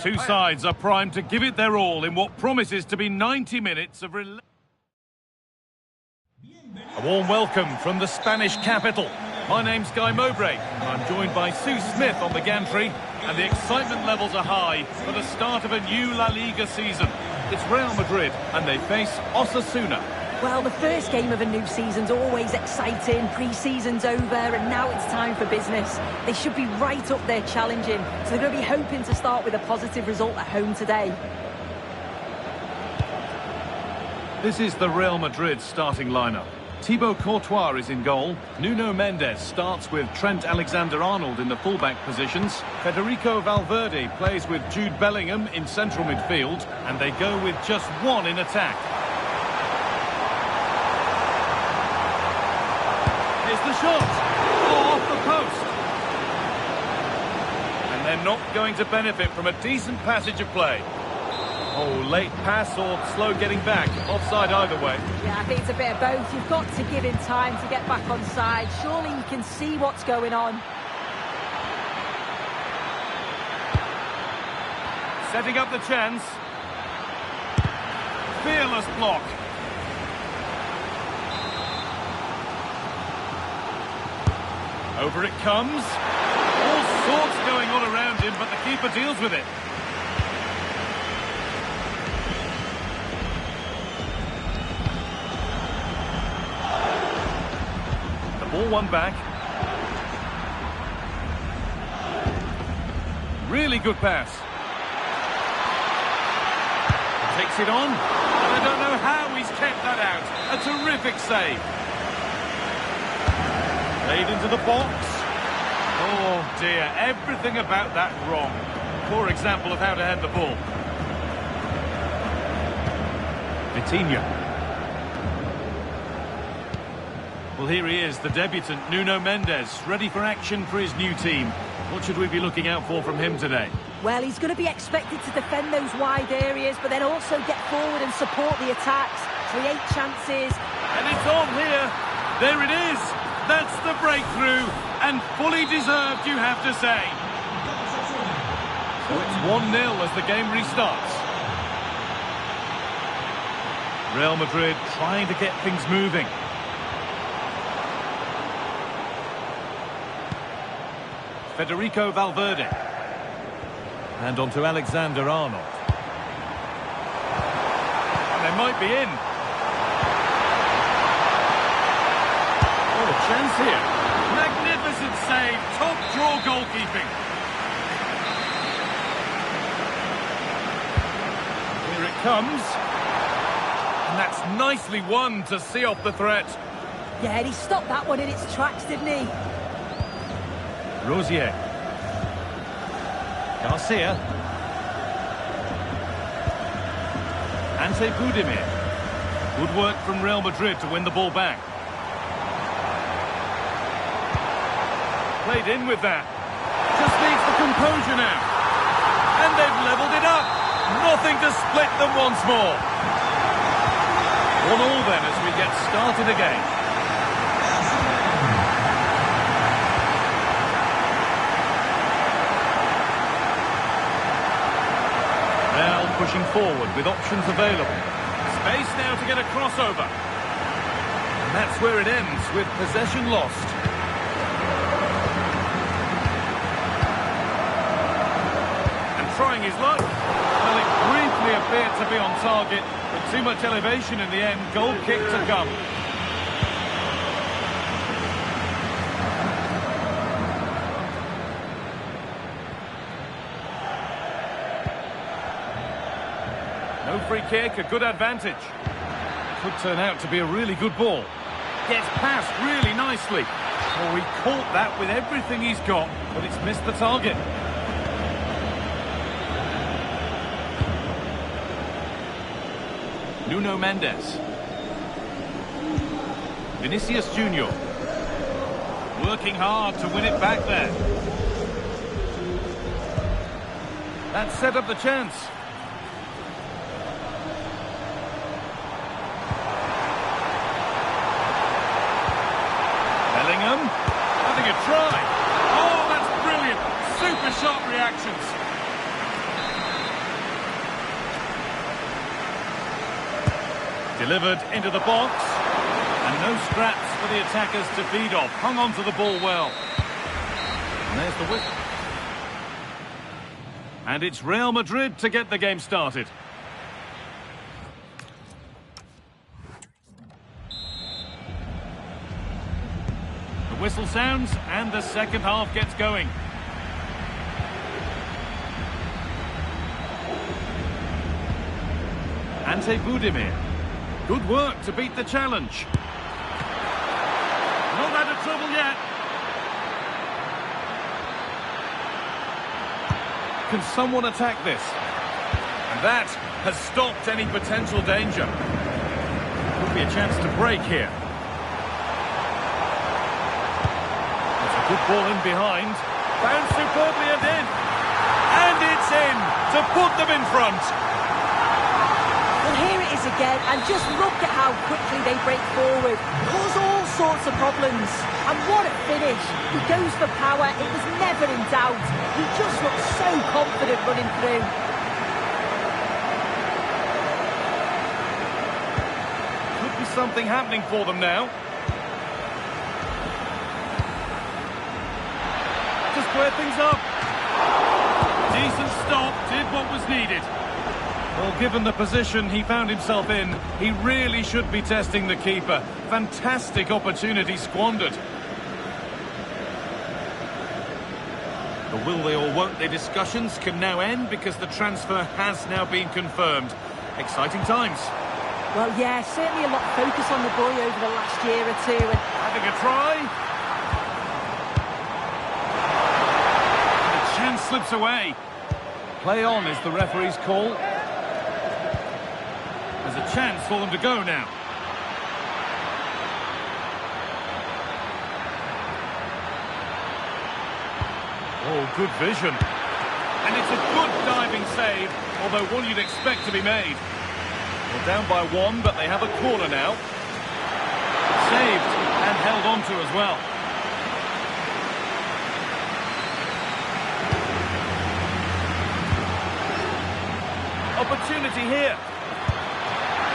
Two sides are primed to give it their all in what promises to be 90 minutes of A warm welcome from the Spanish capital. My name's Guy Mowbray, and I'm joined by Sue Smith on the gantry, and the excitement levels are high for the start of a new La Liga season. It's Real Madrid, and they face Osasuna. Well, the first game of a new season's always exciting. Pre-season's over, and now it's time for business. They should be right up there challenging, so they're going to be hoping to start with a positive result at home today. This is the Real Madrid starting lineup. Thibaut Courtois is in goal. Nuno Mendes starts with Trent Alexander-Arnold in the fullback positions. Federico Valverde plays with Jude Bellingham in central midfield, and they go with just one in attack. Here's the shot! Oh, off the post! And they're not going to benefit from a decent passage of play. Oh, late pass or slow getting back. Offside either way. Yeah, I think it's a bit of both. You've got to give him time to get back on side. Surely he can see what's going on. Setting up the chance. Fearless block. Over it comes. All sorts going on around him, but the keeper deals with it. The ball won back. Really good pass. Takes it on. And I don't know how he's kept that out. A terrific save. Played into the box. Oh dear, everything about that wrong. Poor example of how to head the ball. Vitinha. Well, here he is, the debutant, Nuno Mendes, ready for action for his new team. What should we be looking out for from him today? Well, he's going to be expected to defend those wide areas, but then also get forward and support the attacks, create chances. And it's on here. There it is. That's the breakthrough, and fully deserved, you have to say. So it's 1-0 as the game restarts. Real Madrid trying to get things moving. Federico Valverde. And on to Alexander-Arnold. And they might be in. What a chance here. Magnificent save. Top draw goalkeeping. Here it comes. And that's nicely won to see off the threat. Yeah, and he stopped that one in its tracks, didn't he? Rosier. Garcia. Ante Budimir. Good work from Real Madrid to win the ball back. Played in with that. Just needs the composure now. And they've levelled it up. Nothing to split them once more. 1-1 then as we get started again. Now pushing forward with options available. Space now to get a crossover. And that's where it ends, with possession lost. And trying his luck. Well, it briefly appeared to be on target, but too much elevation in the end. Goal kick to come. No free kick, a good advantage. Could turn out to be a really good ball. Gets past really nicely. Oh, he caught that with everything he's got, but it's missed the target. Nuno Mendes. Vinicius Junior. Working hard to win it back there. That set up the chance. Bellingham having a try. Oh, that's brilliant. Super sharp reactions. Delivered into the box. And no scraps for the attackers to feed off. Hung on to the ball well. And there's the whistle. And it's Real Madrid to get the game started. The whistle sounds and the second half gets going. Ante Budimir. Good work to beat the challenge. Not out of trouble yet. Can someone attack this? And that has stopped any potential danger. Could be a chance to break here. It's a good ball in behind. Bounced superbly and in. And it's in to put them in front. Well, here it is again, and just look at how quickly they break forward. Cause all sorts of problems. And what a finish. He goes for power. It was never in doubt. He just looked so confident running through. Could be something happening for them now. To square things up. Decent stop, did what was needed. Well, given the position he found himself in, he really should be testing the keeper. Fantastic opportunity squandered. The will they or won't they discussions can now end because the transfer has now been confirmed. Exciting times. Well, yeah, certainly a lot of focus on the boy over the last year or two. And having a try. The chance slips away. Play on is the referee's call. There's a chance for them to go now. Oh, good vision. And it's a good diving save, although one you'd expect to be made. Well, down by one, but they have a corner now. Saved and held on to as well. Opportunity here.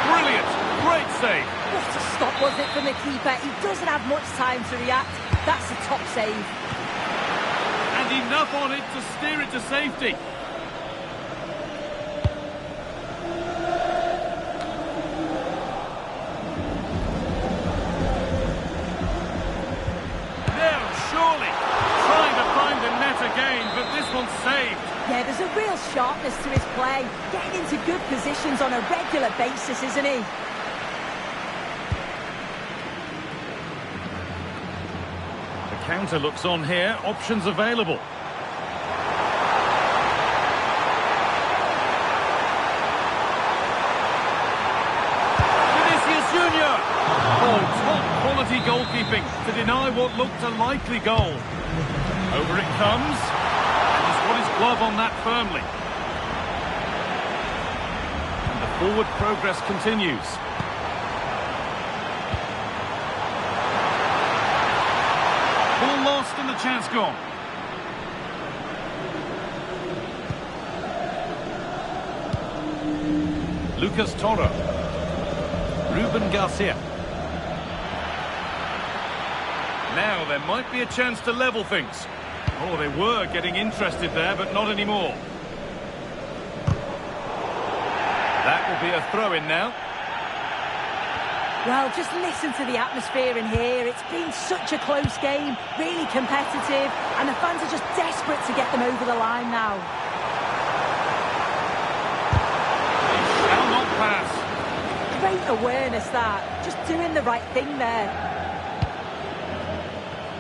Brilliant. Great save. What a stop was it from the keeper. He doesn't have much time to react. That's a top save. And enough on it to steer it to safety. Now, surely. Trying to find the net again, but this one's saved. Yeah, there's a real sharpness to his play. Getting into good positions on a regular basis, isn't he? The counter looks on here. Options available. Vinicius Junior. Oh, top quality goalkeeping to deny what looked a likely goal. Over it comes. Put his glove on that firmly. And the forward progress continues. Ball lost and the chance gone. Lucas Torre. Ruben Garcia. Now there might be a chance to level things. Oh, they were getting interested there, but not anymore. That will be a throw-in now. Well, just listen to the atmosphere in here. It's been such a close game, really competitive, and the fans are just desperate to get them over the line now. It shall not pass. Great awareness, that. Just doing the right thing there.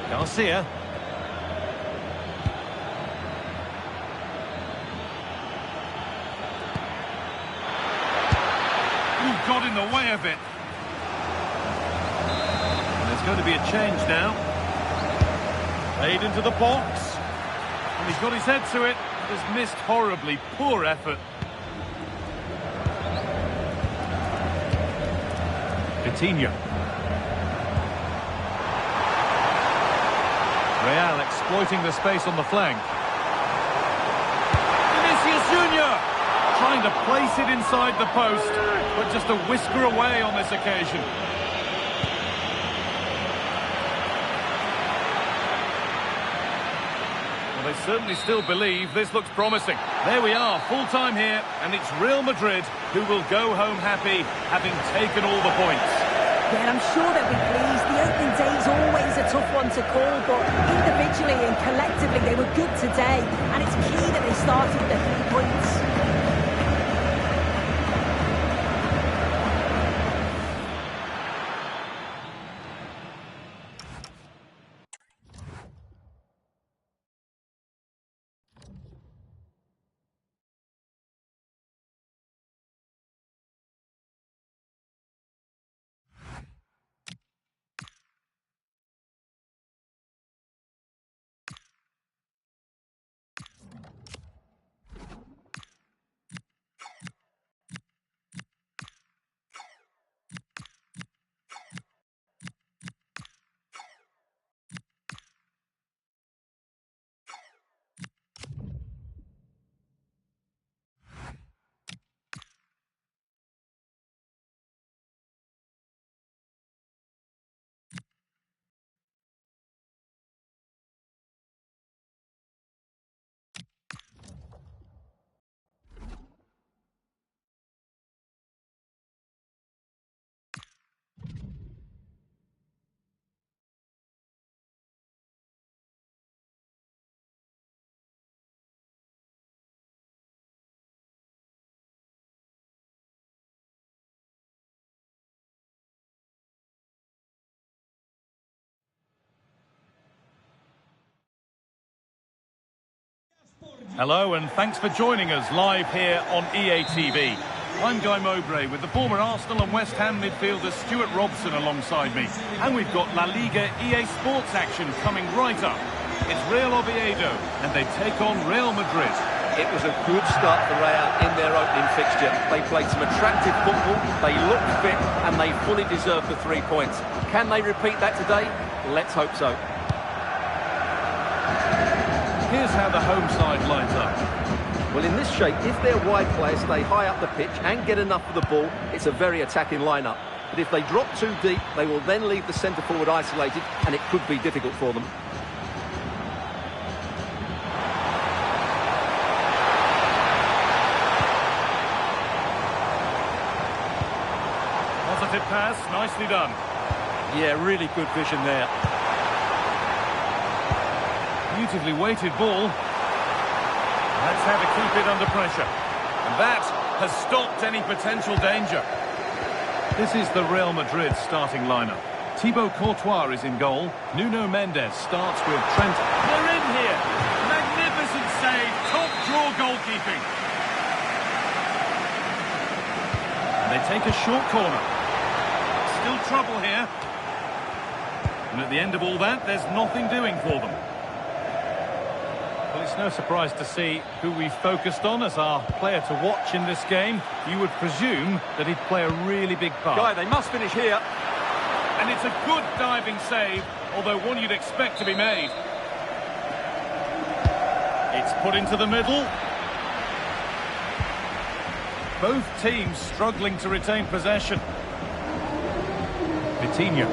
Garcia. Got in the way of it. And there's going to be a change now. Played into the box. And he's got his head to it. Has missed horribly. Poor effort. Coutinho. Real exploiting the space on the flank. Vinicius Junior trying to place it inside the post, but just a whisker away on this occasion. Well, they certainly still believe this looks promising. There we are, full time here, and it's Real Madrid who will go home happy, having taken all the points. Yeah, I'm sure they'll be pleased. The opening day is always a tough one to call, but individually and collectively they were good today, and it's key that they started with their 3 points. Hello and thanks for joining us live here on EA TV. I'm Guy Mowbray with the former Arsenal and West Ham midfielder Stuart Robson alongside me. And we've got La Liga EA Sports action coming right up. It's Real Oviedo and they take on Real Madrid. It was a good start for Real in their opening fixture. They played some attractive football, they looked fit and they fully deserved the 3 points. Can they repeat that today? Let's hope so. Here's how the home side lines up. Well, in this shape, if their wide players stay high up the pitch and get enough of the ball, it's a very attacking lineup. But if they drop too deep, they will then leave the centre forward isolated and it could be difficult for them. Positive pass, nicely done. Yeah, really good vision there. Beautifully weighted ball. That's how to keep it under pressure. And that has stopped any potential danger. This is the Real Madrid starting lineup. Thibaut Courtois is in goal. Nuno Mendes starts with Trent. They're in here. Magnificent save. Top draw goalkeeping. And they take a short corner. Still trouble here. And at the end of all that, there's nothing doing for them. Well, it's no surprise to see who we focused on as our player to watch in this game. You would presume that he'd play a really big part. Guy, they must finish here. And it's a good diving save, although one you'd expect to be made. It's put into the middle. Both teams struggling to retain possession. Coutinho.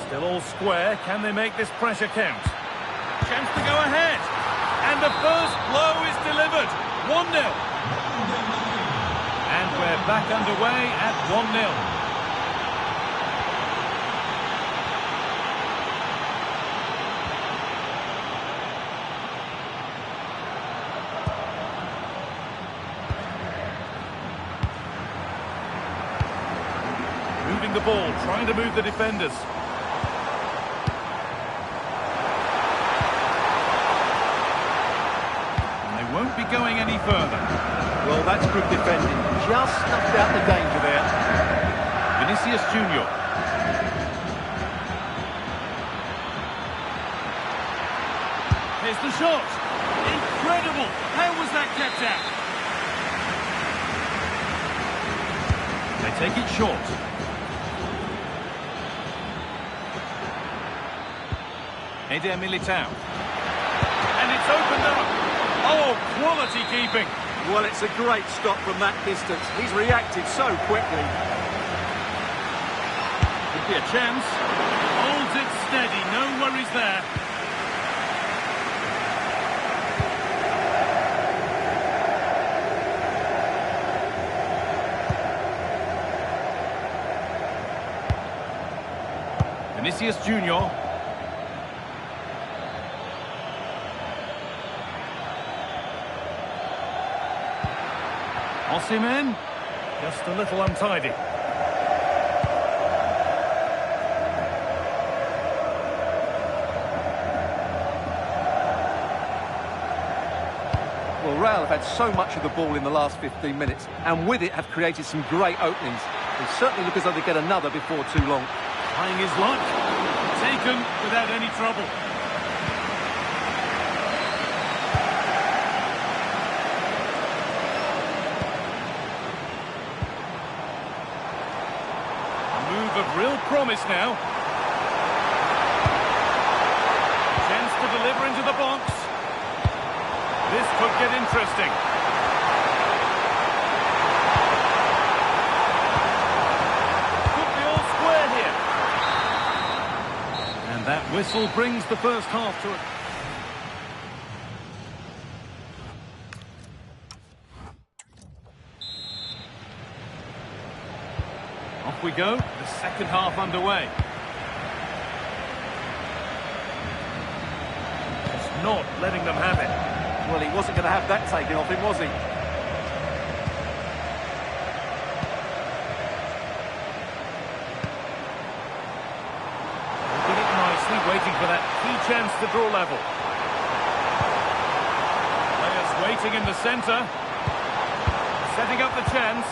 Still all square. Can they make this pressure count? Chance to go ahead. And the first blow is delivered. 1-0. And we're back underway at 1-0. Moving the ball, trying to move the defenders. Won't be going any further. Well, that's good defending. Just snuffed out the danger there. Vinicius Junior. Here's the shot. Incredible. How was that kept out? They take it short. Eder Militao. And it's opened up. Oh, quality keeping. Well, it's a great stop from that distance. He's reacted so quickly. Could be a chance. Holds it steady. No worries there. Vinicius Junior. Osimhen, just a little untidy. Well, Real have had so much of the ball in the last 15 minutes, and with it have created some great openings. They certainly look as though they get another before too long. Trying his luck. Taken without any trouble. Of real promise now. Chance to deliver into the box. This could get interesting. Could be all square here. And that whistle brings the first half to it. Off we go, the second half underway. Just not letting them have it. Well, he wasn't going to have that taken off him, was he? Did it nicely, waiting for that key chance to draw level. Players waiting in the centre. Setting up the chance.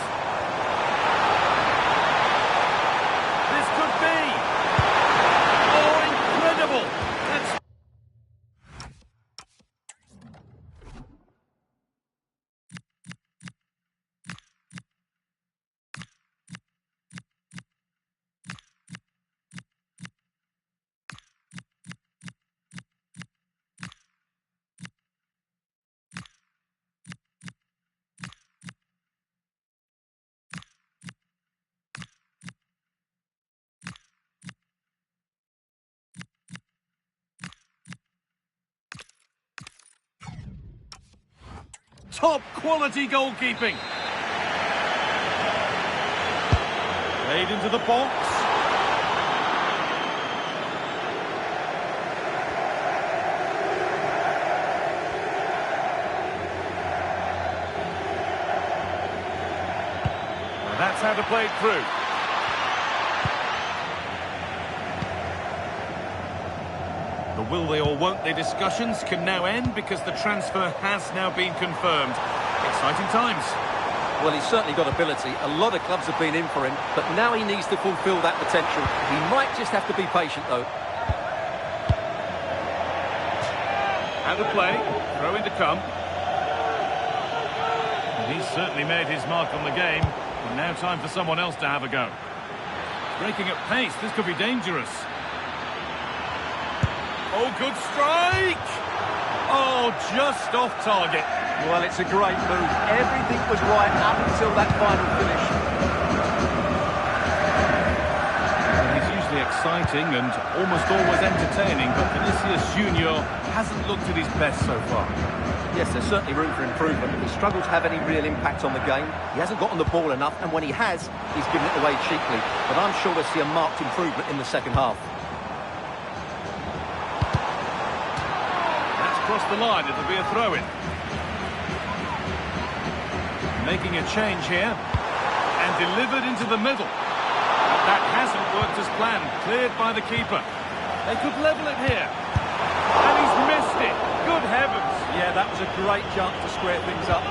Top quality goalkeeping. Played into the box. Well, that's how to play it through. The will they or won't they discussions can now end because the transfer has now been confirmed. Exciting times. Well, he's certainly got ability. A lot of clubs have been in for him, but now he needs to fulfil that potential. He might just have to be patient, though. How to play. Throw in to come. And he's certainly made his mark on the game. But now time for someone else to have a go. Breaking at pace. This could be dangerous. Oh, good strike! Oh, just off target. Well, it's a great move. Everything was right up until that final finish. And he's usually exciting and almost always entertaining, but Vinicius Junior hasn't looked at his best so far. Yes, there's certainly room for improvement. He struggled to have any real impact on the game. He hasn't gotten the ball enough, and when he has, he's given it away cheaply. But I'm sure we'll see a marked improvement in the second half. Across the line, it'll be a throw-in. Making a change here. And delivered into the middle. That hasn't worked as planned. Cleared by the keeper. They could level it here. And he's missed it. Good heavens. Yeah, that was a great jump to square things up.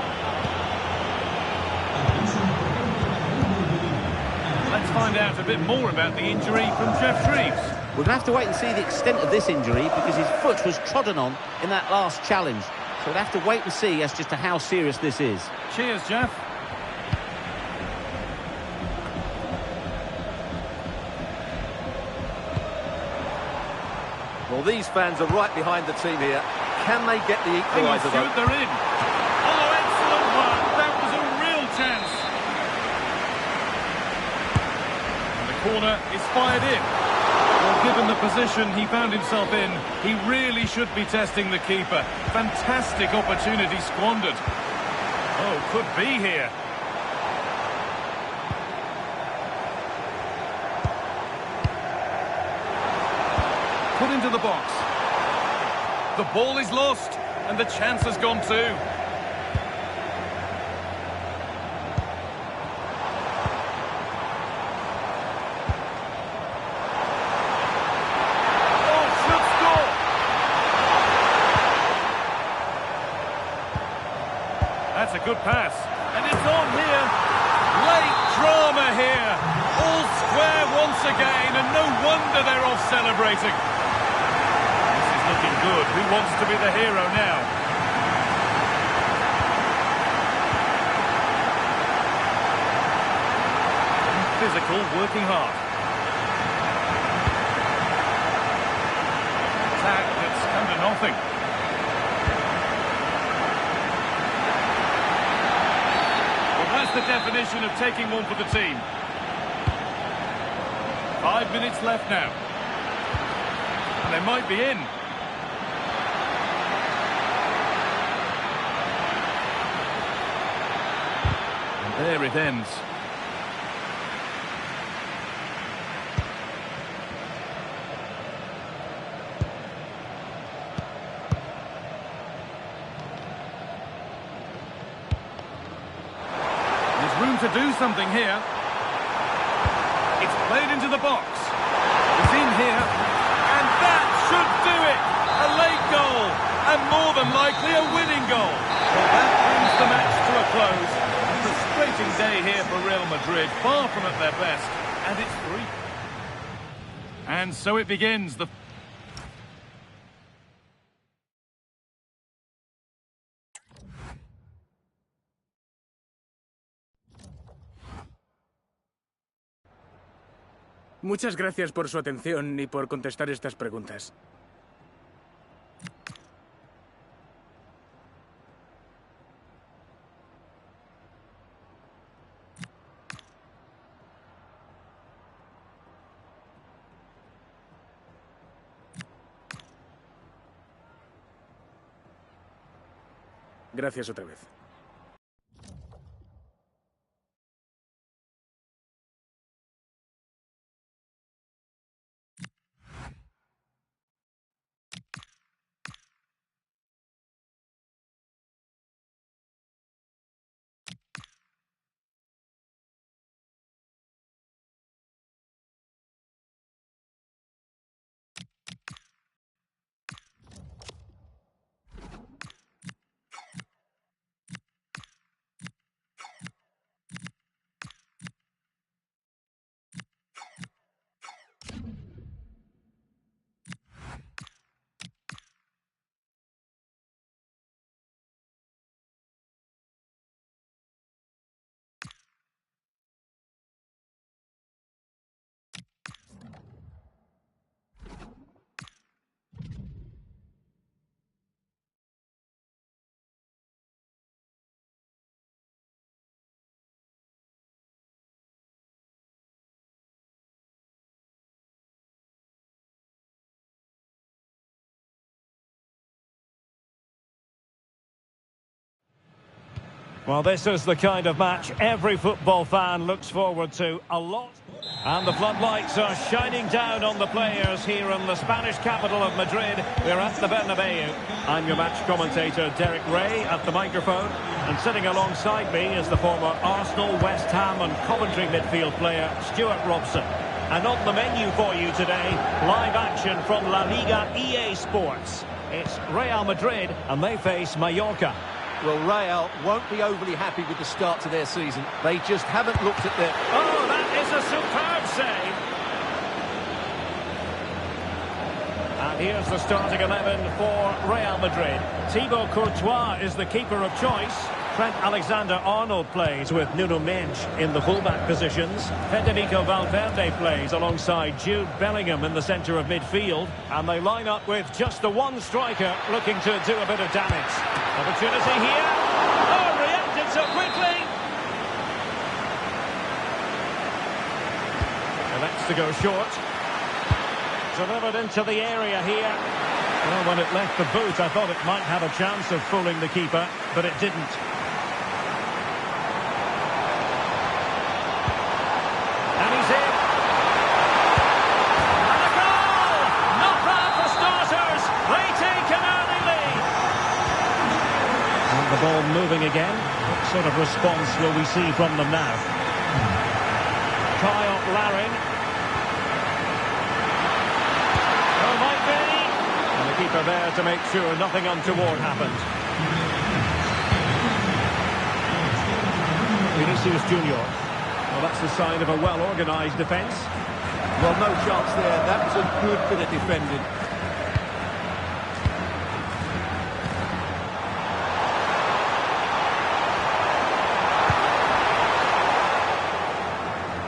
find out a bit more about the injury from Jeff Shreves. We're going to have to wait and see the extent of this injury because his foot was trodden on in that last challenge. So we'll have to wait and see as just to how serious this is. Cheers, Jeff. Well, these fans are right behind the team here. Can they get the equaliser, though? They're in. Oh, excellent work. That was a real chance. And the corner is fired in. Well, given the position he found himself in, he really should be testing the keeper. Fantastic opportunity squandered. Oh, could be here. Put into the box. The ball is lost, and the chance has gone too. Oh, should score! That's a good pass, and it's on here. Late drama here. All square once again, and no wonder they're off celebrating. Looking good. Who wants to be the hero now? Physical, working hard. Attack that's come to nothing. Well, that's the definition of taking one for the team. 5 minutes left now. And they might be in. There it ends. There's room to do something here. It's played into the box. It's in here. And that should do it! A late goal. And more than likely a winning goal. Well, that brings the match to a close. Frustrating day here for Real Madrid, far from at their best, and it's 3. And so it begins. Muchas gracias por su atención y por contestar estas preguntas. Gracias otra vez. Well, this is the kind of match every football fan looks forward to a lot. And the floodlights are shining down on the players here in the Spanish capital of Madrid. We're at the Bernabeu. I'm your match commentator, Derek Ray, at the microphone. And sitting alongside me is the former Arsenal, West Ham and Coventry midfield player, Stuart Robson. And on the menu for you today, live action from La Liga EA Sports. It's Real Madrid and they face Mallorca. Well, Real won't be overly happy with the start to their season. They just haven't looked at their... Oh, that is a superb save. And here's the starting 11 for Real Madrid. Thibaut Courtois is the keeper of choice. Trent Alexander-Arnold plays with Nuno Mendes in the fullback positions. Federico Valverde plays alongside Jude Bellingham in the centre of midfield. And they line up with just the one striker looking to do a bit of damage. Opportunity here. Oh, reacted so quickly. Elects to go short. Delivered into the area here. Well, when it left the boot, I thought it might have a chance of fooling the keeper, but it didn't. And he's in. And a goal! Not bad for starters. They take an early lead. And the ball moving again. What sort of response will we see from them now? Kyle Larin. Keeper there to make sure nothing untoward happened. Vinicius Junior. Well, that's the sign of a well-organised defence. Well, no chance there. That was a good bit of defending.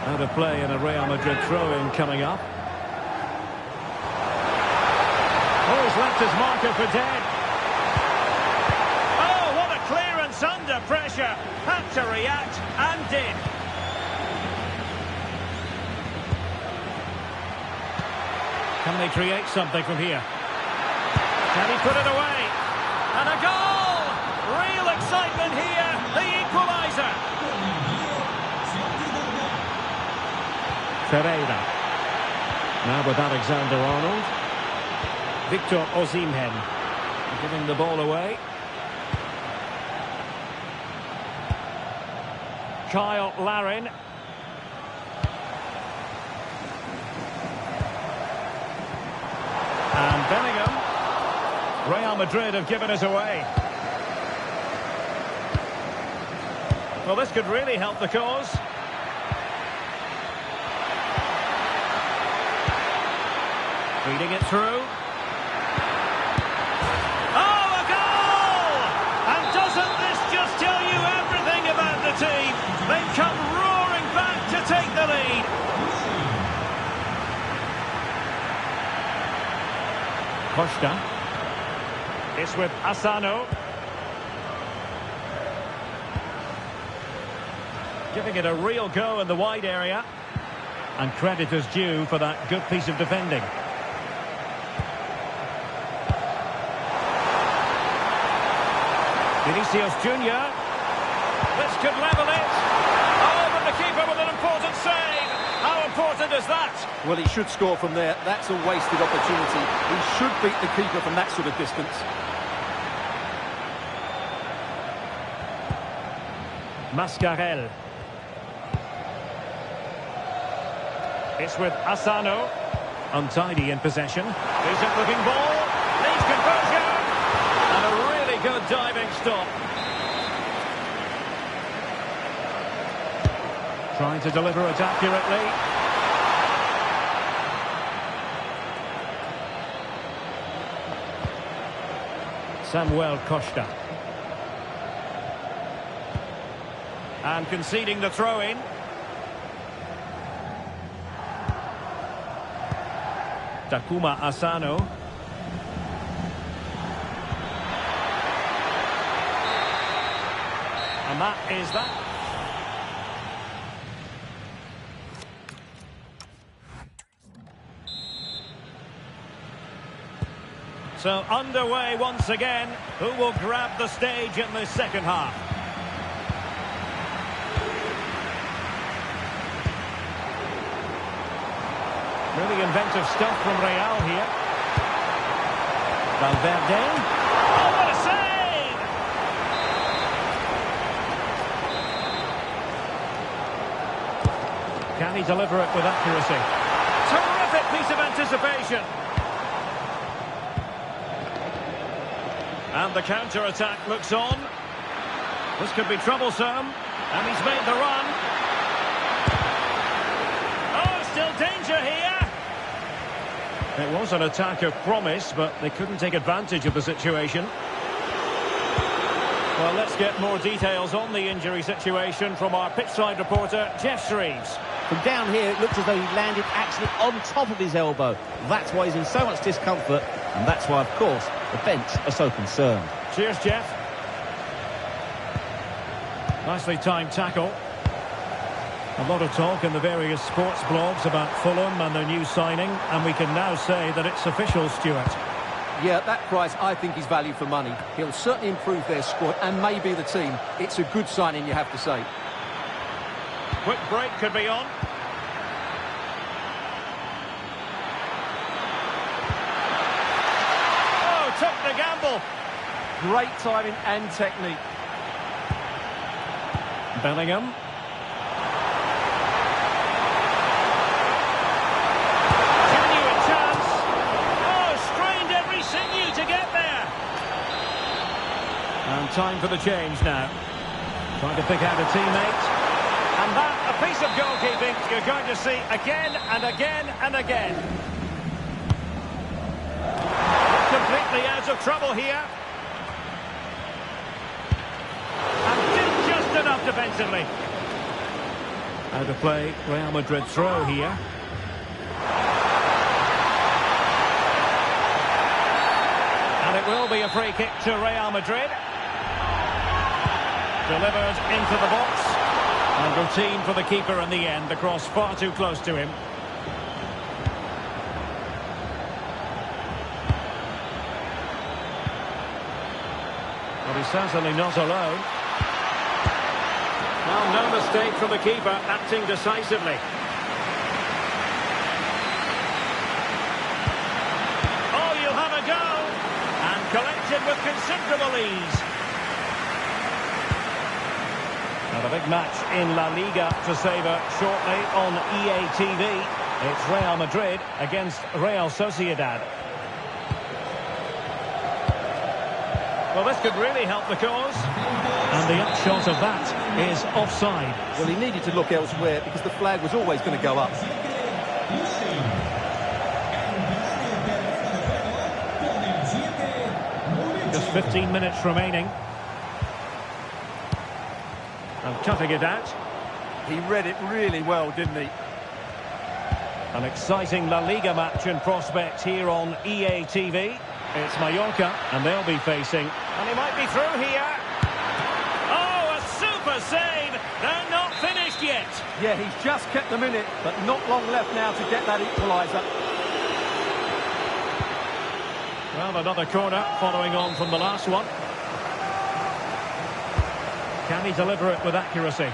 Out of play and a Real Madrid throw-in coming up. Oh, he's left his marker for dead. Oh, what a clearance under pressure. Had to react and did. Can they create something from here? Can he put it away? And a goal! Real excitement here. The equaliser. Ferreira. Now with Alexander-Arnold. Victor Osimhen giving the ball away. Kyle Larin. And Bellingham. Real Madrid have given us away. Well, this could really help the cause. Feeding it through. Team. They come roaring back to take the lead. Costa. It's with Asano. Giving it a real go in the wide area. And credit is due for that good piece of defending. Vinicius Junior. This could level it. Oh, but the keeper with an important save. How important is that? Well, he should score from there. That's a wasted opportunity. He should beat the keeper from that sort of distance. Mascarell. It's with Asano. Untidy in possession. Decent looking ball. Needs composure. And a really good diving stop. Trying to deliver it accurately. Samuel Costa. And conceding the throw-in. Takuma Asano. And that is that. So underway once again. Who will grab the stage in the second half? Really inventive stuff from Real here. Valverde. Oh, what a save! Can he deliver it with accuracy? Terrific piece of anticipation. And the counter-attack looks on. This could be troublesome. And he's made the run. It was an attack of promise, but they couldn't take advantage of the situation. Well, let's get more details on the injury situation from our pitchside reporter, Jeff Shreves. From down here, it looks as though he landed actually on top of his elbow. That's why he's in so much discomfort, and that's why, of course, the bench are so concerned. Cheers, Jeff. Nicely timed tackle. A lot of talk in the various sports blogs about Fulham and their new signing, and we can now say that it's official, Stuart. Yeah, at that price, I think he's value for money. He'll certainly improve their squad and maybe the team. It's a good signing, you have to say. Quick break could be on. Oh, took the gamble. Great timing and technique. Bellingham. Genuine chance. Oh, strained every sinew to get there. And time for the change now. Trying to pick out a teammate. And that, a piece of goalkeeping you're going to see again and again and again. Completely out of trouble here. And did just enough defensively. Out of play, Real Madrid throw here. And it will be a free kick to Real Madrid. Delivered into the box. And routine for the keeper in the end. The cross far too close to him. But he's certainly not alone. Well, no mistake from the keeper, acting decisively. Oh, you'll have a go. And collected with considerable ease. And a big match in La Liga to savour shortly on EA TV. It's Real Madrid against Real Sociedad. Well, this could really help the cause. And the upshot of that is offside. Well, he needed to look elsewhere because the flag was always going to go up. Just 15 minutes remaining. And cutting it out. He read it really well, didn't he? An exciting La Liga match in prospect here on EA TV. It's Mallorca, and they'll be facing... And he might be through here. Oh, a super save! They're not finished yet. Yeah, he's just kept them in it, but not long left now to get that equaliser. Well, another corner following on from the last one. Can he deliver it with accuracy?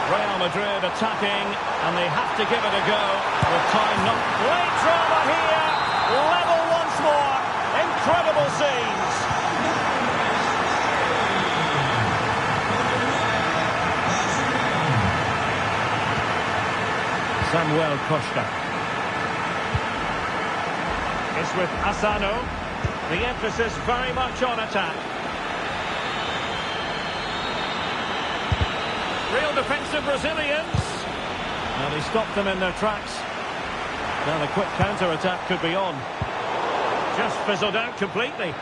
Real Madrid attacking, and they have to give it a go. With time not... Great drama here! Level once more! Incredible scenes! Samuel Costa. It's with Asano. The emphasis very much on attack. Real defensive Brazilians. And he stopped them in their tracks. Now the quick counter-attack could be on. Just fizzled out completely.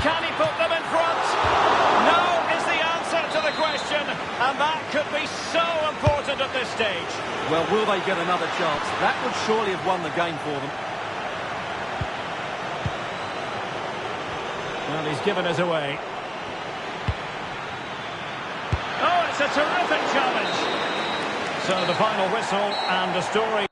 Can he put them in front? No is the answer to the question. And that could be so important at this stage. Well, will they get another chance? That would surely have won the game for them. Well, he's given us away. Oh, it's a terrific challenge. So the final whistle and the story.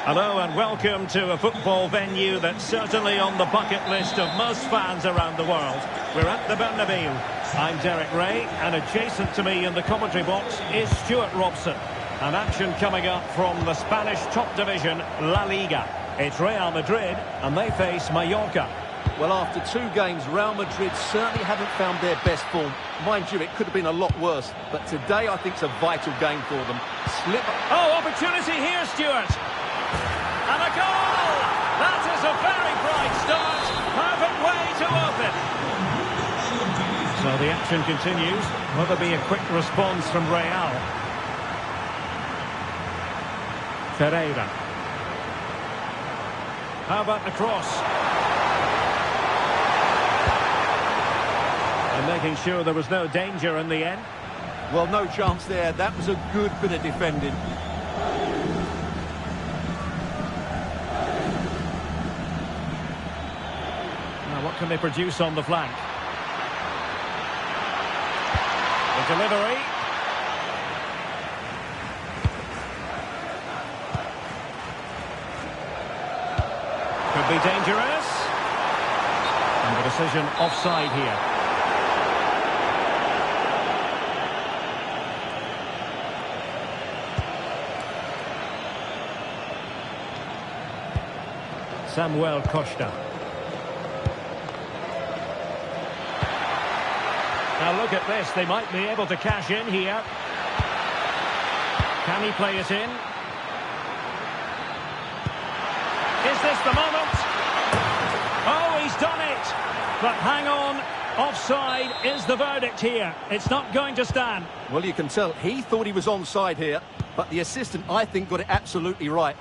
Hello and welcome to a football venue that's certainly on the bucket list of most fans around the world. We're at the Bernabeu. I'm Derek Ray, and adjacent to me in the commentary box is Stuart Robson. An action coming up from the Spanish top division, La Liga. It's Real Madrid, and they face Mallorca. Well, after 2 games, Real Madrid certainly haven't found their best form. Mind you, it could have been a lot worse, but today I think it's a vital game for them. Oh, opportunity here, Stuart. And a goal! That is a very bright start. Perfect way to open. So the action continues. Will there be a quick response from Real? Ferreira. How about the cross? And making sure there was no danger in the end. Well, no chance there. That was a good bit of defending. Now, what can they produce on the flank? The delivery. Could be dangerous. And the decision offside here. Samuel Costa. Now look at this, they might be able to cash in here. Can he play it in? Is this the moment? Oh, he's done it! But hang on, offside is the verdict here. It's not going to stand. Well, you can tell he thought he was onside here, but the assistant, I think, got it absolutely right.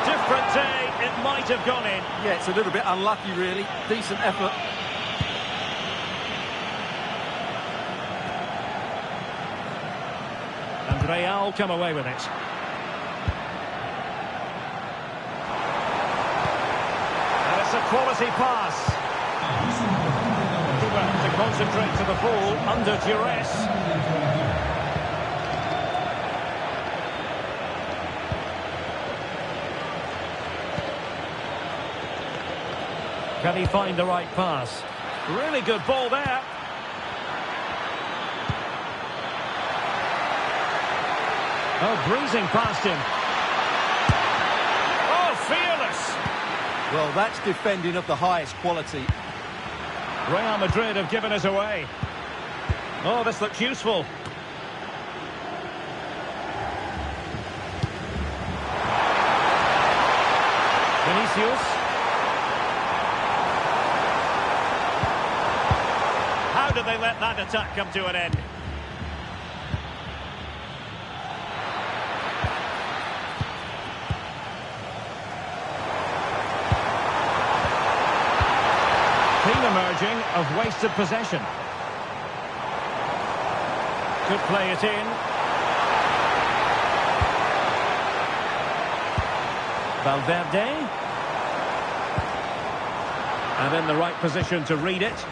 Different day, it might have gone in. Yeah, it's a little bit unlucky, really. Decent effort. And Real come away with it. And it's a quality pass. He will have to concentrate to the full under duress. Can he find the right pass? Really good ball there. Oh, breezing past him. Oh, fearless. Well, that's defending of the highest quality. Real Madrid have given us away. Oh, this looks useful. Vinicius. How did they let that attack come to an end? Team emerging of wasted possession. Could play it in. Valverde. And in the right position to read it.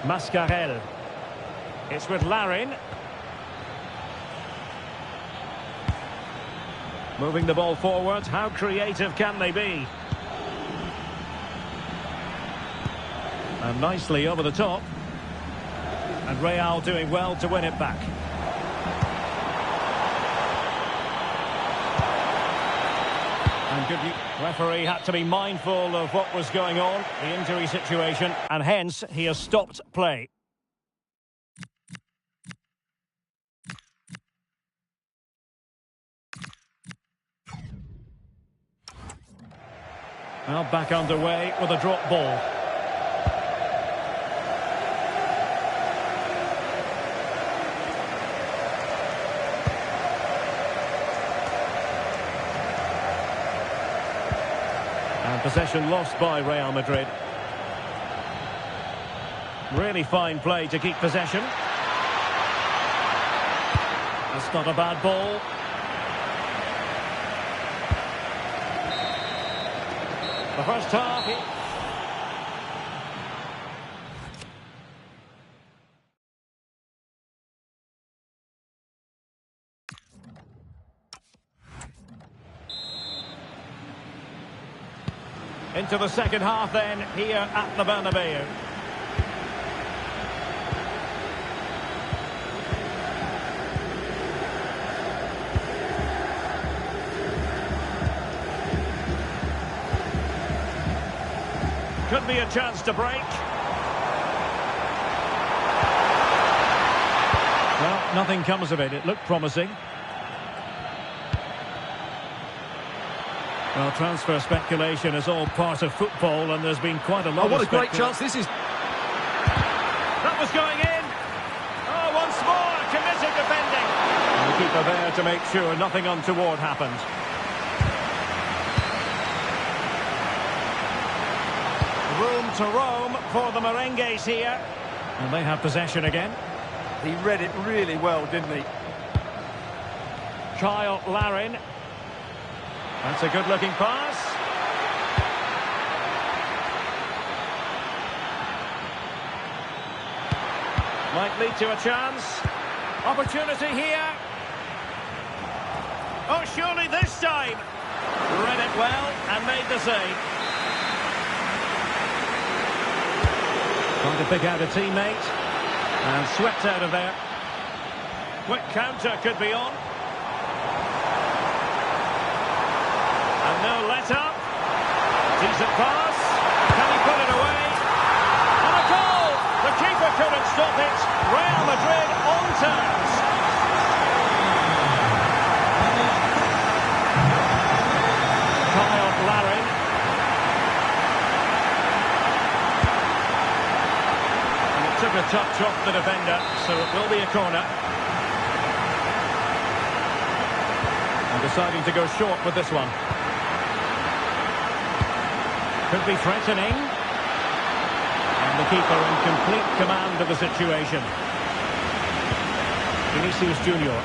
Mascarell. It's with Larin. Moving the ball forward. How creative can they be? And nicely over the top. And Real doing well to win it back. And good referee had to be mindful of what was going on, the injury situation, and hence he has stopped play. Now back underway with a drop ball. And possession lost by Real Madrid. Really fine play to keep possession. That's not a bad ball. The first half. Into the second half then, here at the Bernabeu. Could be a chance to break. Well, nothing comes of it. It looked promising. Well, transfer speculation is all part of football, and there's been quite a lot of what a great chance this is. That was going in. Oh, once more, committed defending. And the keeper there to make sure nothing untoward happened. Room to roam for the Merengues here. And they have possession again. He read it really well, didn't he? Kyle Larin. That's a good-looking pass. Might lead to a chance. Opportunity here. Oh, surely this time. Read it well and made the save. Trying to pick out a teammate. And swept out of there. Quick counter could be on. And no let-up. Decent pass. Can he put it away? And a goal! The keeper couldn't stop it. Real Madrid on terms. Kyle Larin. And it took a touch off the defender, so it will be a corner. And deciding to go short with this one. Could be threatening. And the keeper in complete command of the situation. Vinicius Junior.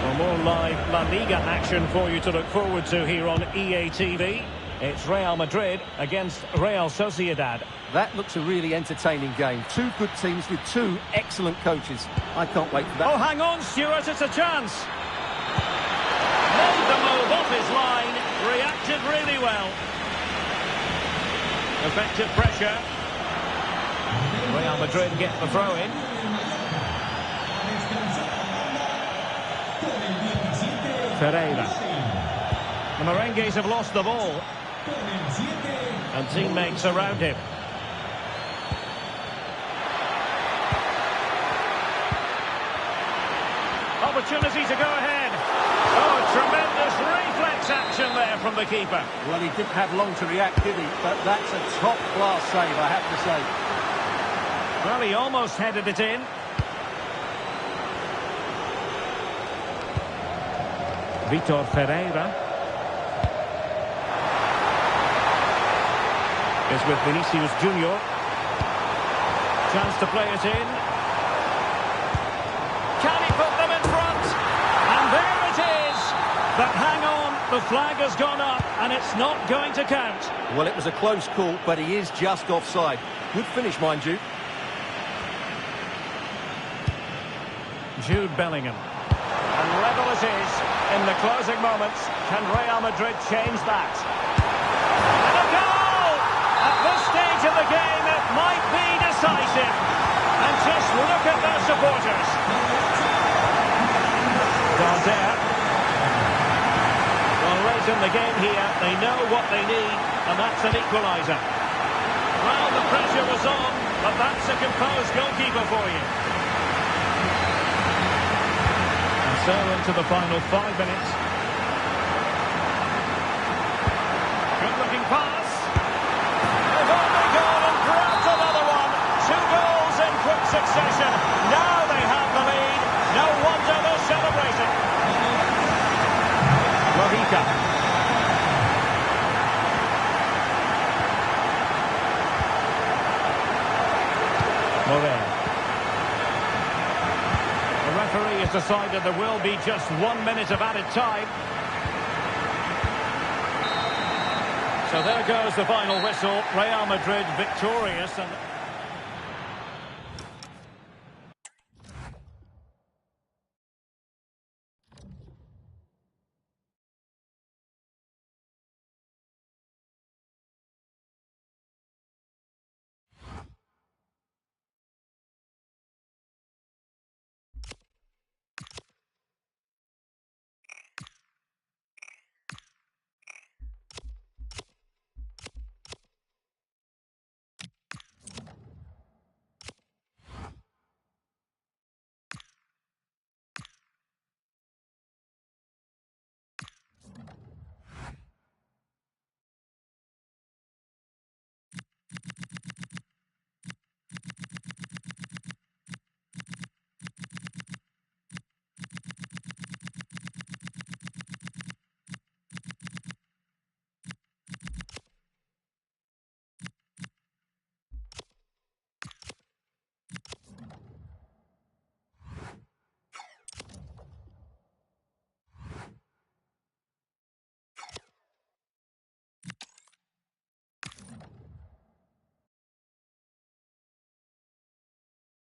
For more live La Liga action for you to look forward to here on EA TV. It's Real Madrid against Real Sociedad. That looks a really entertaining game. Two good teams with two excellent coaches. I can't wait for that. Oh, hang on, Stuart, it's a chance. Made the move off his line, reacted really well. Effective pressure. Real Madrid get the throw in. Ferreira. The Merengues have lost the ball. And teammates around him. Opportunity to go ahead. Oh, tremendous reflex action there from the keeper. Well, he didn't have long to react, did he? But that's a top-class save, I have to say. Well, he almost headed it in. Vitor Ferreira is with Vinicius Junior. Chance to play it in. Can he put them in front? And there it is. But hang on, the flag has gone up and it's not going to count. Well, it was a close call, but he is just offside. Good finish, mind you. Jude Bellingham. And level it is in the closing moments. Can Real Madrid change that? And a goal! At this stage of the game, it might be decisive. And just look at their supporters. Dante. Well, late in the game here, they know what they need, and that's an equaliser. Well, the pressure was on, but that's a composed goalkeeper for you. So into the final 5 minutes. Good-looking pass. They've only gone and grabbed another one. 2 goals in quick succession. Now they have the lead. No wonder they're celebrating. Mojica. Morel. The referee has decided there will be just 1 minute of added time. So there goes the final whistle. Real Madrid victorious. And